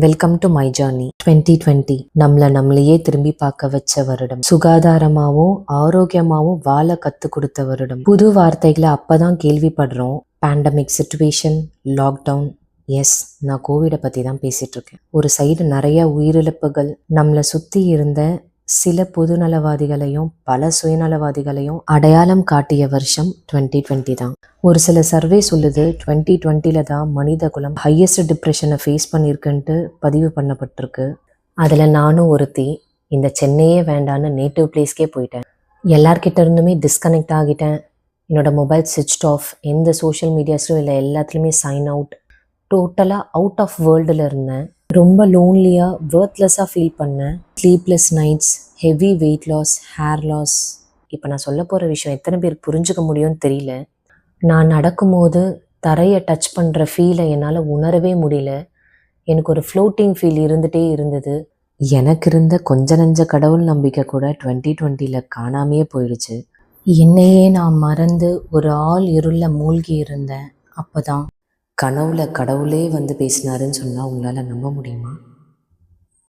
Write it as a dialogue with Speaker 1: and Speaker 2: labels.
Speaker 1: Welcome to my journey. 2020 நம்மளையே திரும்பி பார்க்க வச்ச வருடம். சுகாதாரமாவும் ஆரோக்கியமாவும் வாழ கத்து கொடுத்த வருடம். புது வார்த்தைகளை அப்பதான் கேள்விப்படுறோம். Pandemic situation, lockdown. எஸ், நான் கோவிடை பற்றி தான் பேசிட்டு இருக்கேன். ஒரு சைடு நிறைய உயிரிழப்புகள், நம்மளை சுற்றி இருந்த சில பொதுநலவாதிகளையும் பல சுயநலவாதிகளையும் அடையாளம் காட்டிய வருஷம் 2020 தான். ஒரு சில சர்வே சொல்லுது 2020 தான் மனித குலம் ஹையஸ்ட் டிப்ரெஷனை ஃபேஸ் பண்ணியிருக்குன்ட்டு பதிவு பண்ணப்பட்டிருக்கு. அதில் நானும் ஒருத்தி. இந்த சென்னையே வேண்டான்னு நேட்டிவ் பிளேஸ்க்கே போயிட்டேன். எல்லார்கிட்ட இருந்துமே டிஸ்கனெக்ட் ஆகிட்டேன். என்னோடய மொபைல் ஸ்விட்ச் ஆஃப், எந்த சோஷியல் மீடியாஸ்லும் இல்லை, எல்லாத்துலேயுமே சைன் அவுட். டோட்டலாக அவுட் ஆஃப் வேர்ல்டில் இருந்தேன். ரொம்ப லோன்லியாக, வேர்த்லெஸ்ஸாக ஃபீல் பண்ணேன். Sleepless nights, heavy weight loss, hair loss. இப்போ நான் சொல்ல போகிற விஷயம் எத்தனை பேருக்கு புரிஞ்சுக்க முடியும்னு தெரியல. நான் நடக்கும்போது தரையை டச் பண்ணுற ஃபீலை என்னால் உணரவே முடியல. எனக்கு ஒரு ஃப்ளோட்டிங் ஃபீல் இருந்துகிட்டே இருந்தது. எனக்கு இருந்த கொஞ்ச நஞ்ச கடவுள் நம்பிக்கை கூட 2020 காணாமையே போயிடுச்சு. என்னையே நான் மறந்து ஒரு ஆள் இருளில் மூழ்கி இருந்தேன். அப்போ தான் கனவுல கடவுளே வந்து பேசினாருன்னு சொன்னால் உங்களால் நம்ப முடியுமா?